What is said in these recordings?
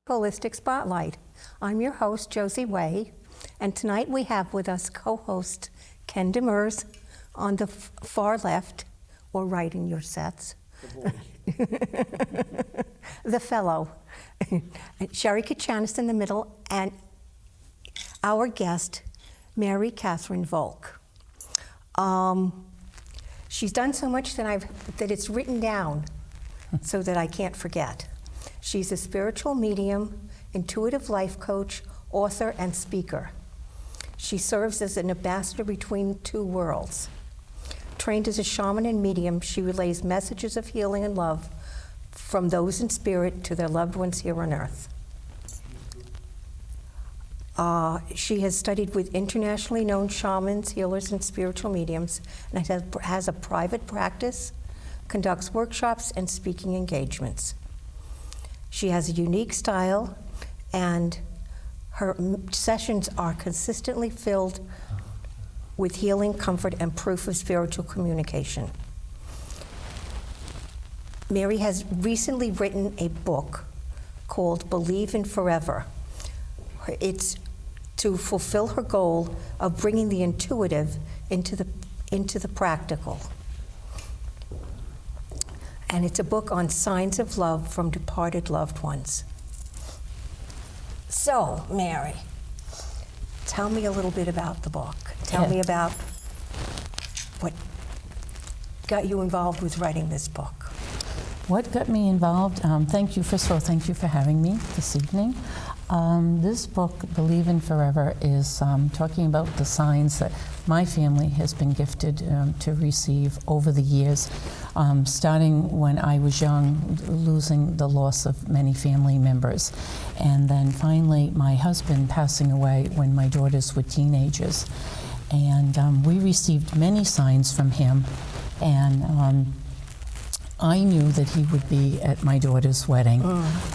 Holistic Spotlight. I'm your host, Josie Way, and tonight we have with us co-host Ken Demers on the far left, or right in your sets. The fellow. Sherry Kachanis in the middle, and our guest, Mary Catherine Valk. She's done so much that it's written down so that I can't forget. She's a spiritual medium, intuitive life coach, author, and speaker. She serves as an ambassador between two worlds. Trained as a shaman and medium, she relays messages of healing and love from those in spirit to their loved ones here on earth. She has studied with internationally known shamans, healers, and spiritual mediums, and has a private practice, conducts workshops, and speaking engagements. She has a unique style, and her sessions are consistently filled with healing, comfort, and proof of spiritual communication. Mary has recently written a book called Believe in Forever. It's to fulfill her goal of bringing the intuitive into the practical. And it's a book on signs of love from departed loved ones. So, Mary, tell me a little bit about the book. Tell me about what got you involved with writing this book. What got me involved? Thank you. First of all, thank you for having me this evening. This book, Believe in Forever, is talking about the signs that my family has been gifted to receive over the years, starting when I was young, losing the loss of many family members, and then finally my husband passing away when my daughters were teenagers. And we received many signs from him, and I knew that he would be at my daughter's wedding,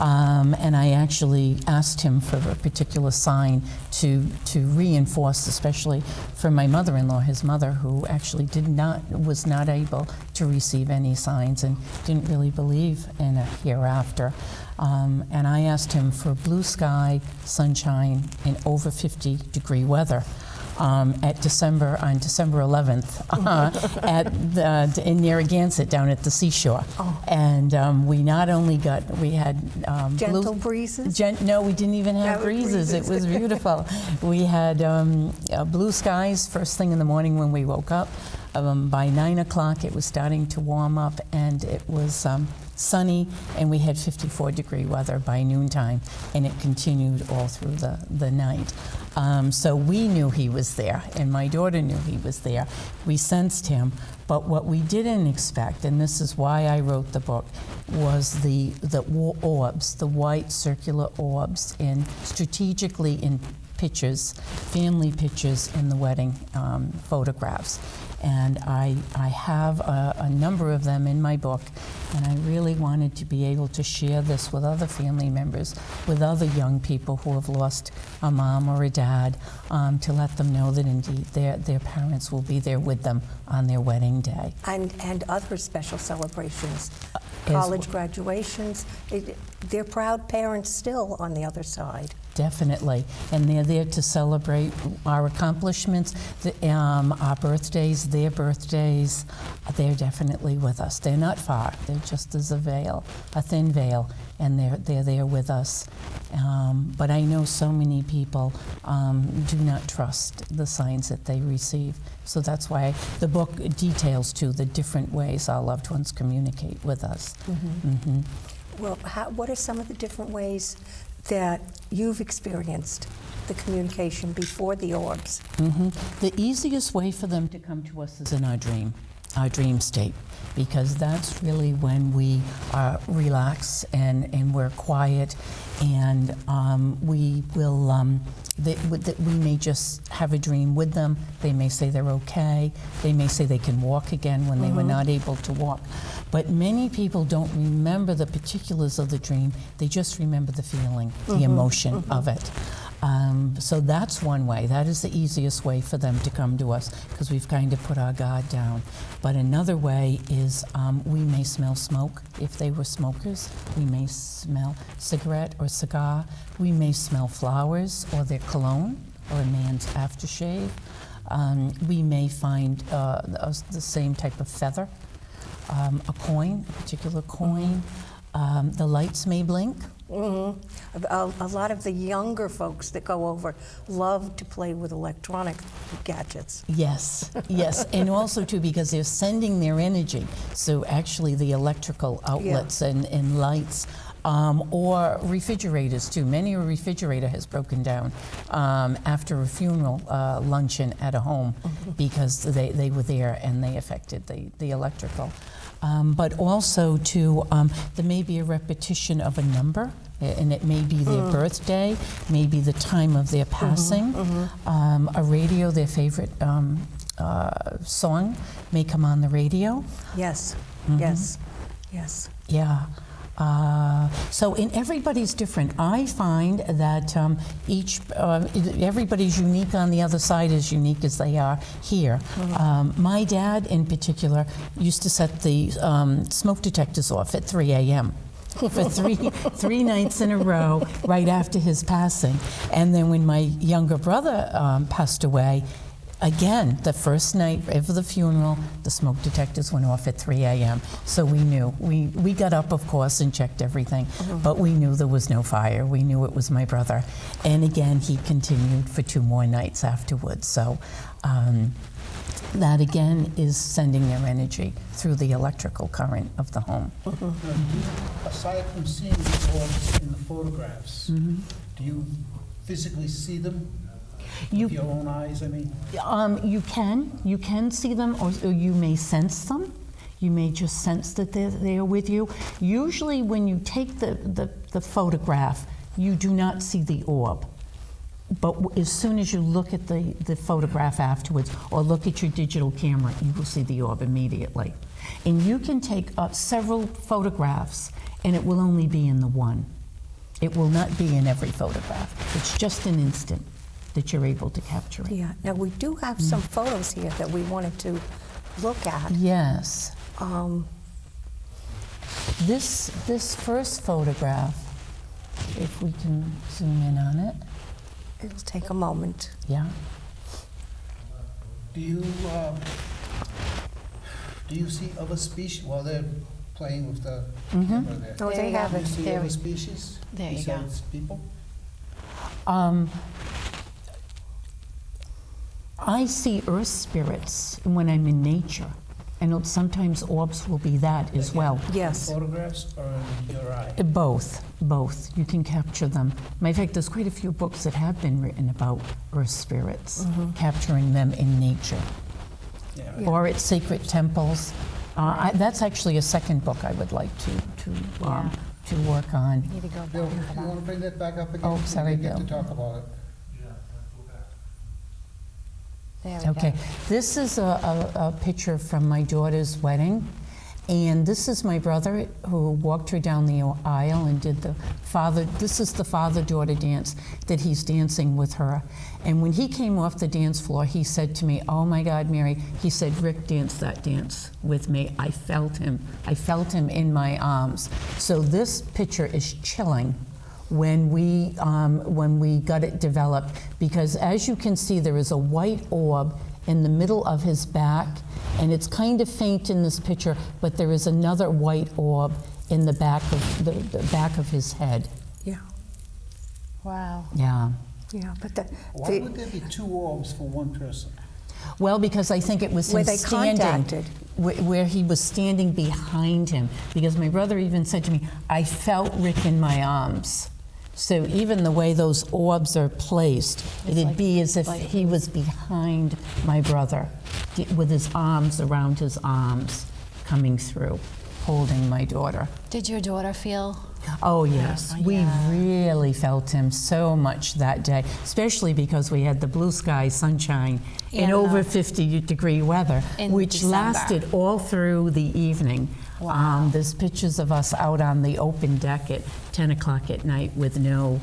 and I actually asked him for a particular sign to reinforce, especially for my mother-in-law, his mother, who actually was not able to receive any signs and didn't really believe in a hereafter. And I asked him for blue sky, sunshine, and over 50-degree weather. On December 11th in Narragansett down at the seashore. And we not only we had gentle breezes? No, we didn't even have breezes. It was beautiful. We had blue skies first thing in the morning when we woke up. By 9 o'clock it was starting to warm up, and it was sunny, and we had 54-degree weather by noontime, and it continued all through the night. So we knew he was there, and my daughter knew he was there. We sensed him, but what we didn't expect, and this is why I wrote the book, was the orbs, the white circular orbs, and strategically in pictures, family pictures in the wedding photographs. And I have a number of them in my book, and I really wanted to be able to share this with other family members, with other young people who have lost a mom or a dad, to let them know that indeed their parents will be there with them on their wedding day. And other special celebrations, college graduations. They're proud parents still on the other side. Definitely, and they're there to celebrate our accomplishments, our birthdays, their birthdays. They're definitely with us. They're not far. They're just as a thin veil, and they're there with us. But I know so many people do not trust the signs that they receive. So that's why the book details too the different ways our loved ones communicate with us. Mm-hmm. Mm-hmm. Well, what are some of the different ways that you've experienced the communication before the orbs? Mm-hmm. The easiest way for them to come to us is in our dream state, because that's really when we relax and we're quiet, and we will we may just have a dream with them. They may say they're okay. They may say they can walk again when they were not able to walk. But many people don't remember the particulars of the dream. They just remember the feeling, the emotion of it. So that's one way. That is the easiest way for them to come to us, because we've kind of put our guard down. But another way is we may smell smoke. If they were smokers, we may smell cigarette or cigar. We may smell flowers or their cologne or a man's aftershave. We may find the same type of feather, a coin, a particular coin. The lights may blink. Mm-hmm. A lot of the younger folks that go over love to play with electronic gadgets. Yes, yes, and also too because they're sending their energy. So actually the electrical outlets and lights, or refrigerators too. Many a refrigerator has broken down after a funeral luncheon at a home because they were there and they affected the electrical. But also too, there may be a repetition of a number, and it may be their birthday, maybe the time of their passing. A radio, their favorite song may come on the radio. Yes, yes. Yeah. So in everybody's different. I find that everybody's unique on the other side, as unique as they are here. My dad, in particular, used to set the smoke detectors off at 3 a.m. for three nights in a row, right after his passing. And then when my younger brother passed away, again, the first night of the funeral, the smoke detectors went off at 3 a.m. So we knew. We got up, of course, and checked everything, but we knew there was no fire. We knew it was my brother. And again, he continued for 2 more nights afterwards. So that, again, is sending their energy through the electrical current of the home. Aside from seeing the orbs in the photographs, do you physically see them? With your own eyes, I mean? You can see them, or you may sense them. You may just sense that they're there with you. Usually when you take the photograph, you do not see the orb. But as soon as you look at the photograph afterwards, or look at your digital camera, you will see the orb immediately. And you can take several photographs, and it will only be in the one. It will not be in every photograph. It's just an instant that you're able to capture it. Yeah. Now we do have some photos here that we wanted to look at. Yes. This first photograph, if we can zoom in on it. It'll take a moment. Yeah. Do you see other species while they're playing with the camera there? Oh, they have Do you it. see There other we- species There you go. besides people? I see earth spirits when I'm in nature, and sometimes orbs will be that as well. Yes. Photographs or in your eye? Both. You can capture them. Matter of fact, there's quite a few books that have been written about earth spirits, capturing them in nature, Yeah. or at sacred temples. That's actually a second book I would like to work on. Need to go back Bill, to you that. want to bring that back up again? Oh, sorry, We didn't Bill. get to talk about it. There we Okay, go. this is a picture from my daughter's wedding, and this is my brother who walked her down the aisle and did this is the father-daughter dance that he's dancing with her. And when he came off the dance floor, he said to me, "Oh my God, Mary," he said, "Rick danced that dance with me. I felt him in my arms." So this picture is chilling when we got it developed, because as you can see, there is a white orb in the middle of his back, and it's kind of faint in this picture, but there is another white orb in the back of the back of his head. Yeah. Wow. Yeah. Yeah. But Why would there be 2 orbs for one person? Well, because I think it was Where him they standing, contacted. where he was standing behind him, because my brother even said to me, "I felt Rick in my arms." So even the way those orbs are placed, it'd like- be as if like- he was behind my brother, with his arms around his arms, coming through, holding my daughter. Did your daughter feel? Oh, yes. Yeah. We really felt him so much that day, especially because we had the blue sky, sunshine, and Yeah. over 50-degree weather, In which December. lasted all through the evening. Wow. There's pictures of us out on the open deck at 10 o'clock at night with no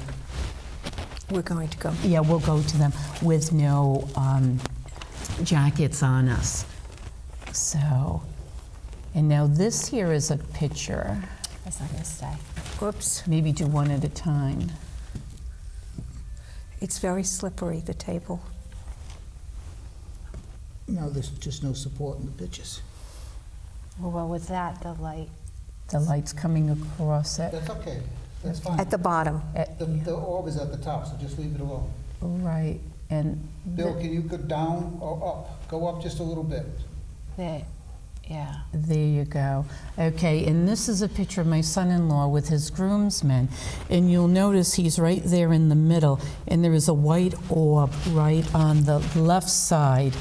We're going to go. Yeah, we'll go to them with no jackets on us. So, and now this here is a picture. It's not going to stay. Whoops. Maybe do one at a time. It's very slippery, the table. No, there's just no support in the pictures. Well, with that, the light. The light's coming across it. That's okay, that's fine. At the bottom. The orb is at the top, so just leave it alone. Right, and Bill, can you go down or up? Go up just a little bit. Yeah. there you go. Okay, and this is a picture of my son-in-law with his groomsmen, and you'll notice he's right there in the middle, and there is a white orb right on the left side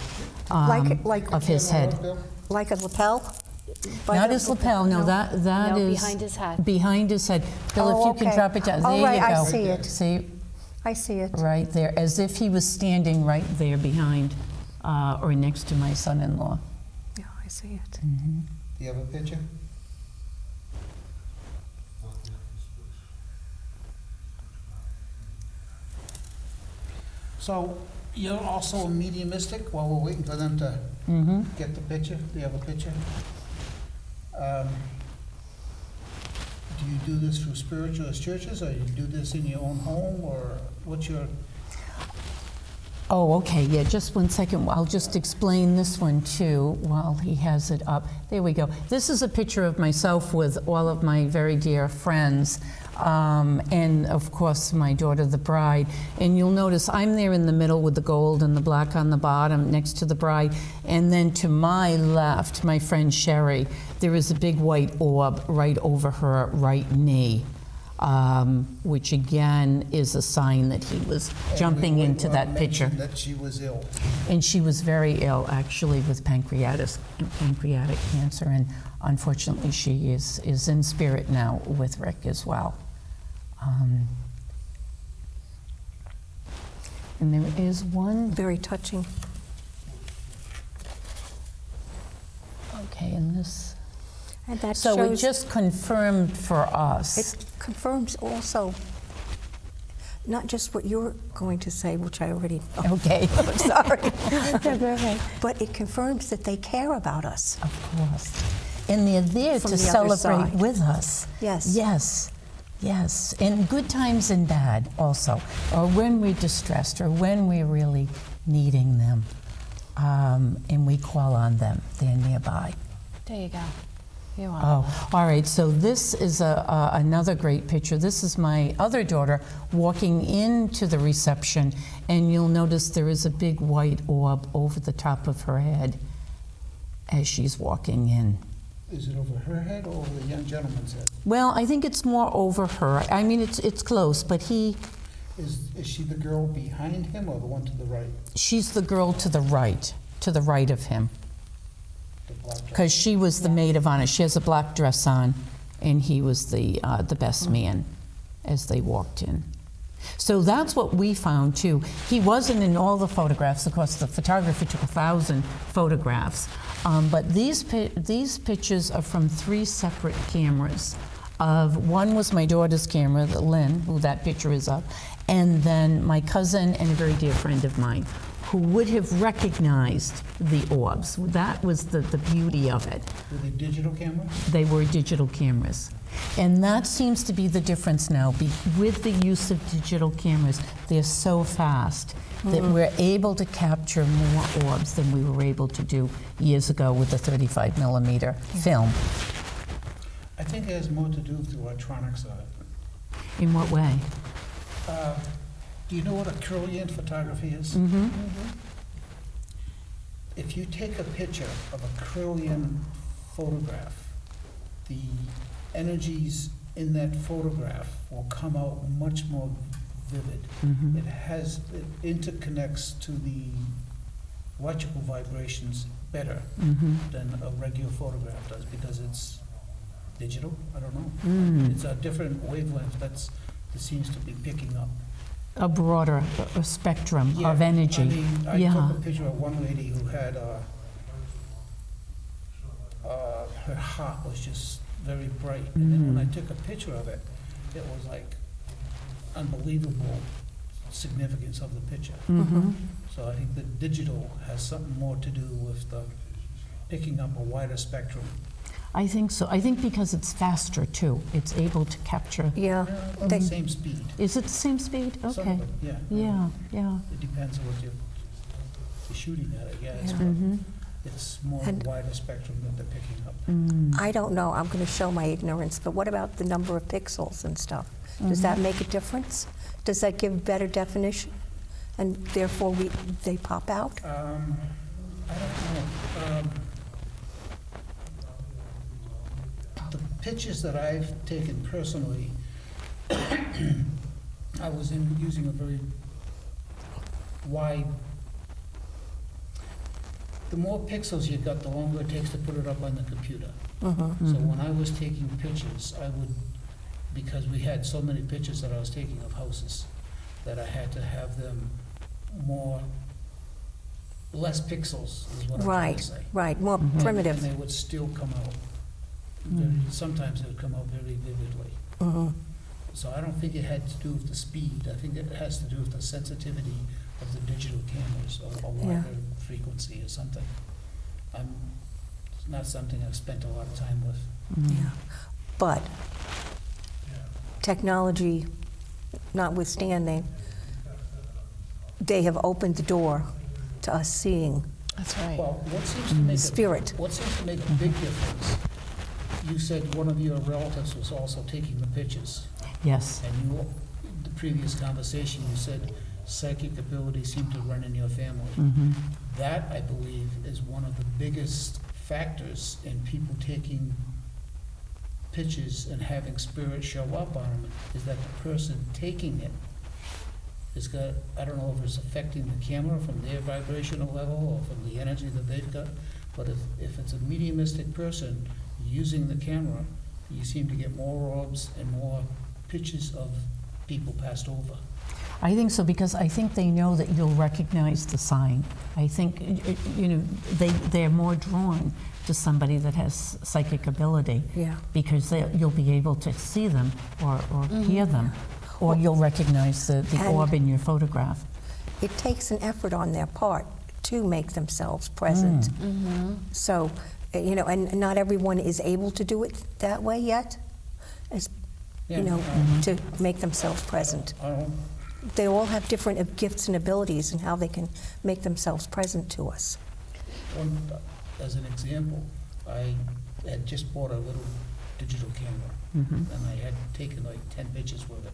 Like of his head. Bill? Like a lapel? By Not the- his lapel, no, that No, is behind his head. behind his head. Bill, Oh, if you can okay. drop it down, there Oh, you right, go. I see it. See, I see it. right there, as if he was standing right there behind or next to my son-in-law. Yeah, I see it. Do you have a picture? So, you're also a mediumistic while we're waiting for them to Mm-hmm. get the picture? Do you have a picture? Do you do this through spiritualist churches, or you do this in your own home, or what's your... Oh, okay, yeah, just one second. I'll just explain this one too while he has it up. There we go. This is a picture of myself with all of my very dear friends, and of course my daughter, the bride. And you'll notice I'm there in the middle with the gold and the black on the bottom next to the bride. And then to my left, my friend Sherry, there is a big white orb right over her right knee. Which again is a sign that he was jumping into that picture. That she was ill. And she was very ill, actually, with pancreatic cancer, and unfortunately she is in spirit now with Rick as well. And there is one, Very touching. okay, and this, And that so it shows, just confirmed for us. it confirms also not just what you're going to say, which I already, Okay, I'm sorry, okay. but it confirms that they care about us. Of course. And they're there From to the other celebrate side. with us. Yes. Yes. Yes. In good times and bad also. Or when we're distressed or when we're really needing them. And we call on them. They're nearby. There you go. You want Oh, all right. So this is another great picture. This is my other daughter walking into the reception, and you'll notice there is a big white orb over the top of her head as she's walking in. Is it over her head or over the young gentleman's head? Well, I think it's more over her. I mean, it's close, but Is she the girl behind him or the one to the right? she's the girl to the right of him, The black dress? because she was the maid of honor. She has a black dress on, and he was the best man as they walked in. So that's what we found too. He wasn't in all the photographs. Of course, the photographer took 1,000 photographs, but these pictures are from 3 separate cameras. One was my daughter's camera, Lynn, who that picture is of, and then my cousin and a very dear friend of mine, who would have recognized the orbs. That was the beauty of it. Were they digital cameras? They were digital cameras. And that seems to be the difference now. With the use of digital cameras, they're so fast that we're able to capture more orbs than we were able to do years ago with the 35 millimeter film. I think it has more to do with the electronics of it. In what way? Do you know what a Kirlian photography is? Mm-hmm. If you take a picture of a Kirlian photograph, the energies in that photograph will come out much more vivid. Mm-hmm. It interconnects to the electrical vibrations better Mm-hmm. than a regular photograph does because it's digital. I don't know. Mm. It's a different wavelength that seems to be picking up. A broader spectrum Yeah, of energy. I mean, I Yeah. took a picture of one lady who had her heart was just very bright, and then when I took a picture of it, it was like unbelievable significance of the picture. Mm-hmm. So I think the digital has something more to do with the picking up a wider spectrum. I think so. I think because it's faster too. It's able to capture. Yeah. About the same speed. Is it the same speed? Some Okay. of it, yeah. Yeah, yeah. It depends on what you're shooting at, I guess. Yeah. but Mm-hmm. It's more And- of a wider spectrum that they're picking up. Mm. I don't know, I'm going to show my ignorance, but what about the number of pixels and stuff? Does that make a difference? Does that give better definition? And therefore they pop out? I don't know. The pictures that I've taken personally, I was using a very wide. The more pixels you got, the longer it takes to put it up on the computer. Mhm. So when I was taking pictures, I would, because we had so many pictures that I was taking of houses, that I had to have them less pixels is what I'm trying to say. Right, more Mhm. primitive. And they would still come out, sometimes they would come out very vividly. Mhm. So I don't think it had to do with the speed, I think it has to do with the sensitivity of the digital cameras, or a wider frequency or something. It's not something I've spent a lot of time with. Yeah. But technology notwithstanding, they have opened the door to us seeing That's right. Well, what seems to make spirit. What seems to make a big difference, you said one of your relatives was also taking the pictures, Yes. and the previous conversation, you said psychic ability seemed to run in your family. Mm-hmm. That, I believe, is one of the biggest factors in people taking pictures and having spirit show up on them, is that the person taking it is got, I don't know if it's affecting the camera from their vibrational level or from the energy that they've got, but if it's a mediumistic person using the camera, you seem to get more orbs and more pictures of people passed over. I think so, because I think they know that you'll recognize the sign. I think, they're more drawn to somebody that has psychic ability. Yeah. Because you'll be able to see them or hear them, or you'll recognize the And- orb in your photograph. It takes an effort on their part to make themselves present. So, and not everyone is able to do it that way yet, Yeah, to make themselves present. I don't, They all have different gifts and abilities and how they can make themselves present to us. as an example, I had just bought a little digital camera, Mhm. and I had taken like 10 pictures with it.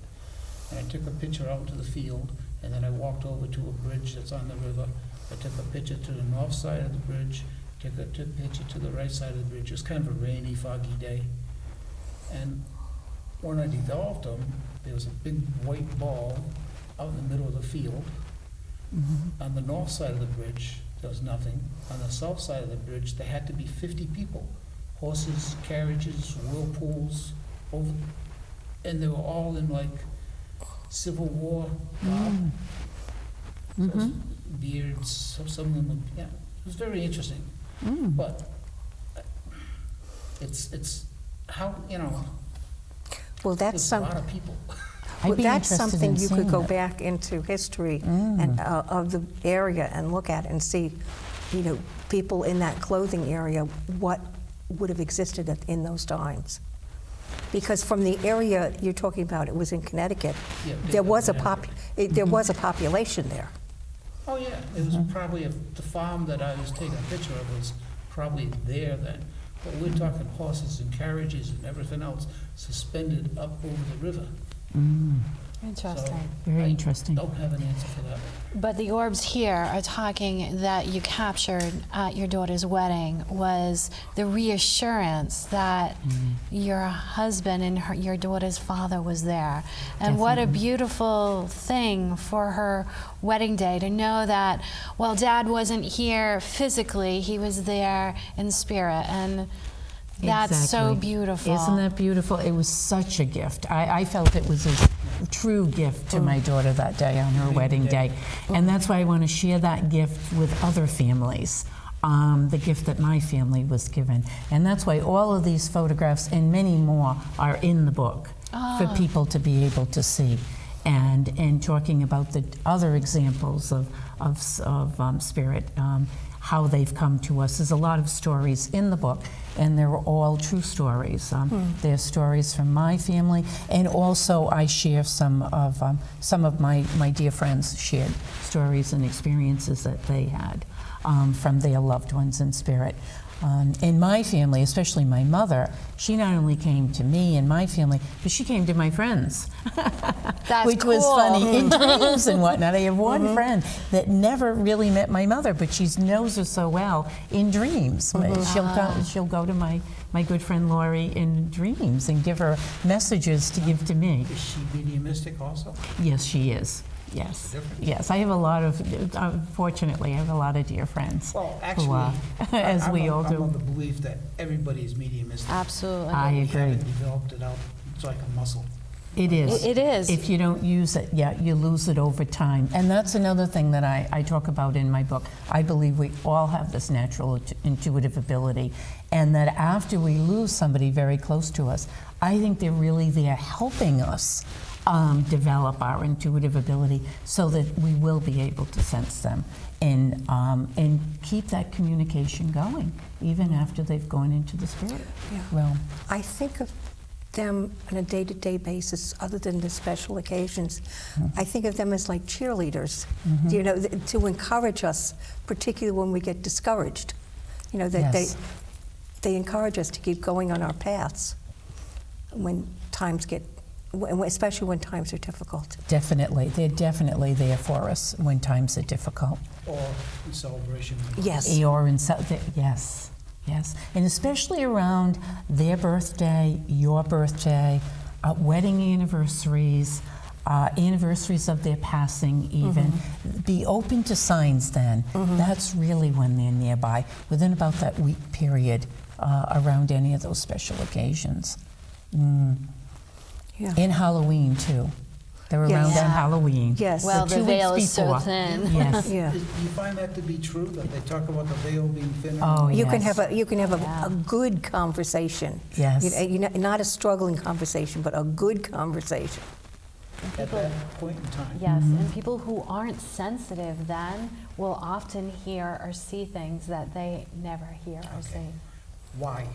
And I took a picture out into the field, and then I walked over to a bridge that's on the river. I took a picture to the north side of the bridge, took a picture to the right side of the bridge. It was kind of a rainy, foggy day. And when I dissolved them, there was a big white ball out in the middle of the field. On the north side of the bridge, there was nothing. On the south side of the bridge, there had to be 50 people. Horses, carriages, whirlpools, and they were all in like Civil War garb. So it was beards, some of them were, it was very interesting. But it's how, Well, that's there's a some. lot of people. I'd be That's interested something in you could seeing go it. back into history and of the area and look at and see, people in that clothing area, what would have existed in those times. Because from the area you're talking about, it was in Connecticut. Yeah, There was a Connecticut. there was a population there. Oh, yeah, it was probably, the farm that I was taking a picture of was probably there then. But we're talking horses and carriages and everything else suspended up over the river. Interesting. Very I interesting. don't have an answer for that. But the orbs here are talking that you captured at your daughter's wedding was the reassurance that your husband and your daughter's father was there. And what a beautiful thing for her wedding day to know that, while Dad wasn't here physically, he was there in spirit. And that's so Exactly. beautiful. Isn't that beautiful? It was such a gift. I felt it was a true gift to my daughter that day on her wedding day. And that's why I want to share that gift with other families, the gift that my family was given. And that's why all of these photographs and many more are in the book for people to be able to see. and talking about the other examples of spirit, how they've come to us. There's a lot of stories in the book, and they're all true stories. They're stories from my family, and also I share some of my dear friends shared stories and experiences that they had from their loved ones in spirit. In my family, especially my mother, she not only came to me and my family, but she came to my friends. That's which cool. was funny, in dreams and whatnot. I have one friend that never really met my mother, but she knows her so well in dreams. She'll go to my good friend Lori in dreams and give her messages to give to me. Is she mediumistic also? Yes, she is. Yes, yes. I have a lot of, fortunately, I have a lot of dear friends. Well, actually, who, as we all I'm do. of the belief that everybody is mediumistic. Absolutely. I We agree. haven't developed it out. It's like a muscle. It is. It is. If you don't use it, you lose it over time. And that's another thing that I talk about in my book. I believe we all have this natural intuitive ability, and that after we lose somebody very close to us, I think they're really there helping us develop our intuitive ability so that we will be able to sense them and keep that communication going even after they've gone into the spirit realm. I think of them on a day-to-day basis, other than the special occasions. I think of them as like cheerleaders, you know, to encourage us, particularly when we get discouraged. You know, that they encourage us to keep going on our paths when times get, especially when times are difficult. Definitely. They're definitely there for us when times are difficult. Or in celebration. Yes. Or in yes, yes. And especially around their birthday, your birthday, wedding anniversaries, anniversaries of their passing even. Be open to signs then. That's really when they're nearby, within about that week period around any of those special occasions. Yeah. In Halloween too. They're Yes. around Yeah. on Halloween. Yes. Well, So the 2 veil weeks is so before. thin. Yes. Yeah. Do you find that to be true, that they talk about the veil being thinner? Oh, You can yes. have a good conversation. Yes. Not a struggling conversation, but a good conversation. At that point in time? Yes, and people who aren't sensitive then will often hear or see things that they never hear or see. Why?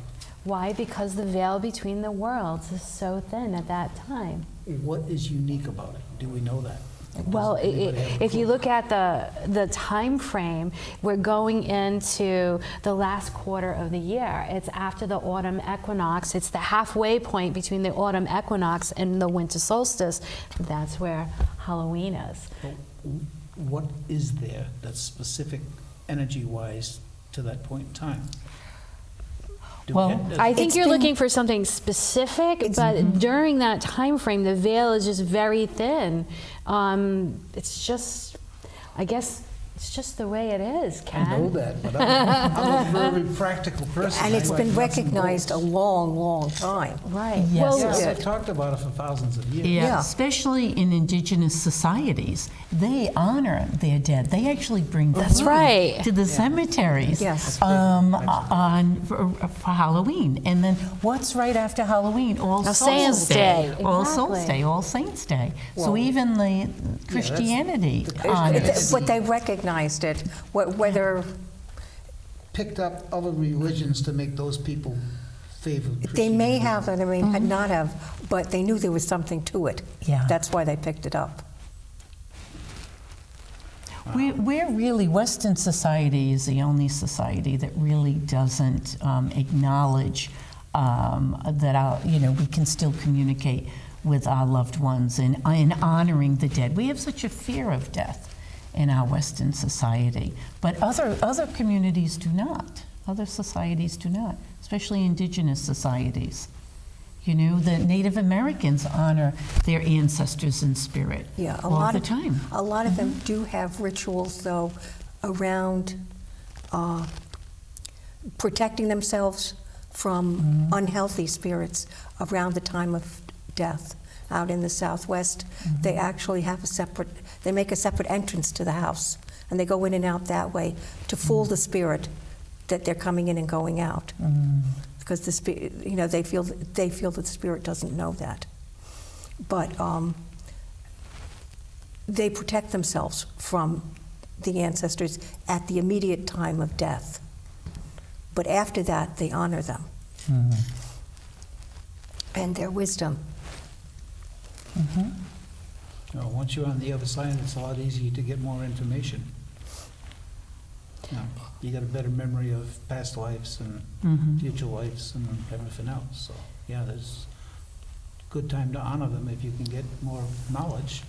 Why? Because the veil between the worlds is so thin at that time. What is unique about it? Do we know that? Well, Does anybody have a if you clue? look at the time frame, we're going into the last quarter of the year. It's after the autumn equinox. It's the halfway point between the autumn equinox and the winter solstice. That's where Halloween is. What is there that's specific energy-wise to that point in time? Well, I think It's you're been- looking for something specific, but during that time frame, the veil is just very thin. It's just, I guess, it's just the way it is, Ken. I know that, but I'm a very practical person. And it's I like been nuts and recognized a bolts. long, long time. Right. Yes. Well, Yes, Yeah. I've talked about it for thousands of years. Yeah. Especially in indigenous societies, they honor their dead. They actually bring That's food right. to the cemeteries Yes. for Halloween. And then what's right after Halloween? All Souls Saints' Day. All Souls Exactly. Day, All Saints Day. So Well, even the Christianity honors. But they recognized it, whether Picked up other religions to make those people favor they may Christianity. have, and I mean, not have, but they knew there was something to it. Yeah. That's why they picked it up. We're really, Western society is the only society that really doesn't acknowledge that we can still communicate with our loved ones and honoring the dead. We have such a fear of death in our Western society, but other communities do not. Other societies do not, especially indigenous societies. You know, the Native Americans honor their ancestors in spirit all the time. A lot of them do have rituals, though, around protecting themselves from unhealthy spirits around the time of death. Out in the Southwest, they actually have they make a separate entrance to the house, and they go in and out that way to fool the spirit that they're coming in and going out. Because the spirit, they feel that the spirit doesn't know that. But they protect themselves from the ancestors at the immediate time of death. But after that, they honor them and their wisdom. Once you're on the other side, it's a lot easier to get more information. You got a better memory of past lives and future lives and everything else. So, yeah, there's a good time to honor them if you can get more knowledge.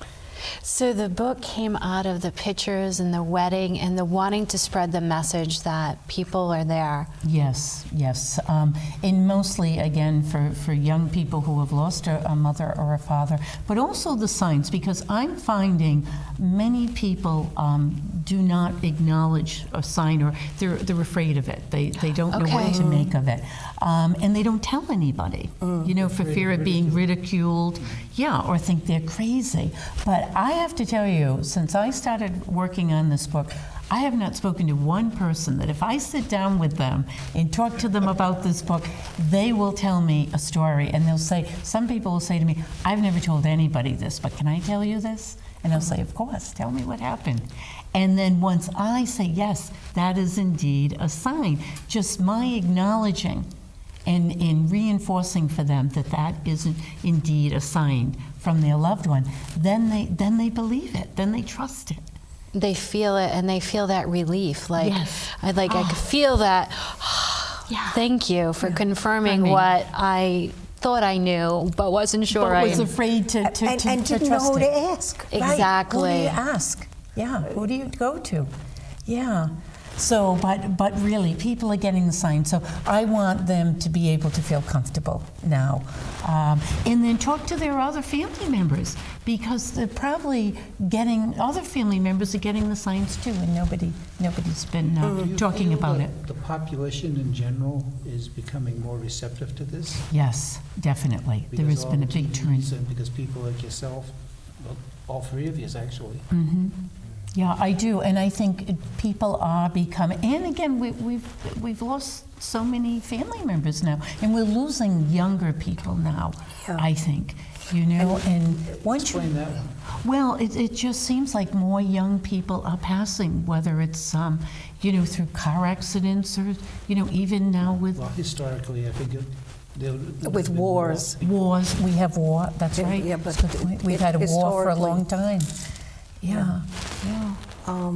So the book came out of the pictures and the wedding and the wanting to spread the message that people are there. Yes, yes. And mostly, again, for young people who have lost a mother or a father, but also the signs, because I'm finding many people do not acknowledge a sign, or they're afraid of it. They don't know what to make of it. And they don't tell anybody, for fear of being ridiculed, or think they're crazy. But I have to tell you, since I started working on this book, I have not spoken to one person that if I sit down with them and talk to them about this book, they will tell me a story. And they'll say, some people will say to me, I've never told anybody this, but can I tell you this? And I'll say, of course, tell me what happened. And then once I say, yes, that is indeed a sign, just my acknowledging and reinforcing for them that that is indeed a sign from their loved one, then they believe it, then they trust it. They feel it, and they feel that relief. Like, yes. I could feel that. Thank you for confirming what I thought I knew, but wasn't sure. But was afraid to and didn't know who to ask. Exactly. Right. Who do you ask? Yeah. Who do you go to? Yeah. So, but really, people are getting the sign. So I want them to be able to feel comfortable now. And then talk to their other family members, because they're probably other family members are getting the signs too, and nobody's been talking about it. The population in general is becoming more receptive to this? Yes, definitely. There has been a big turn. And because people like yourself, well, all three of you actually. Yeah, I do, and I think people are becoming. And again, we've lost so many family members now, and we're losing younger people now. Yeah. I think, and once explain that one. Well, it just seems like more young people are passing, whether it's through car accidents or even now with. Well, historically, I think with wars. Wars, we have war. That's right. Yeah, but we've had a war for a long time. Yeah.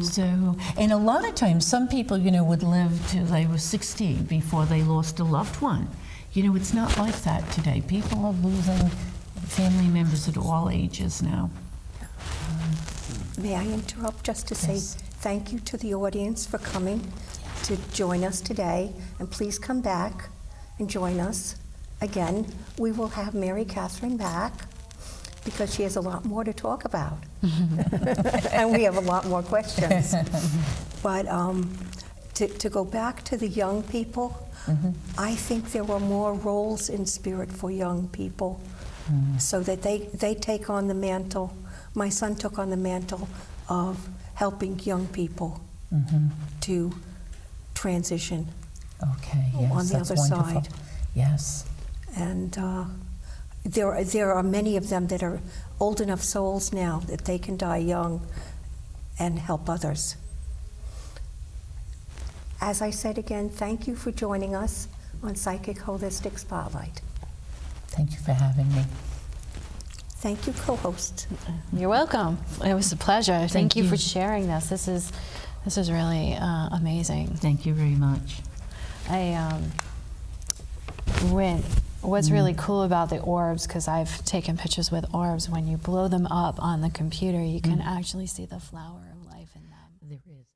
So, and a lot of times, some people, would live till they were 60 before they lost a loved one. It's not like that today. People are losing family members at all ages now. May I interrupt just to say thank you to the audience for coming to join us today, and please come back and join us again. We will have Mary Catherine back, because she has a lot more to talk about. And we have a lot more questions. But to go back to the young people, I think there were more roles in spirit for young people, so that they take on the mantle. My son took on the mantle of helping young people to transition on the other side. Yes. And there are many of them that are old enough souls now that they can die young and help others. As I said again, thank you for joining us on Psychic Holistic Spotlight. Thank you for having me. Thank you, co-host. You're welcome. It was a pleasure. Thank you for sharing this. This is really amazing. Thank you very much. What's really cool about the orbs, because I've taken pictures with orbs, when you blow them up on the computer, you can actually see the flower of life in them. There is.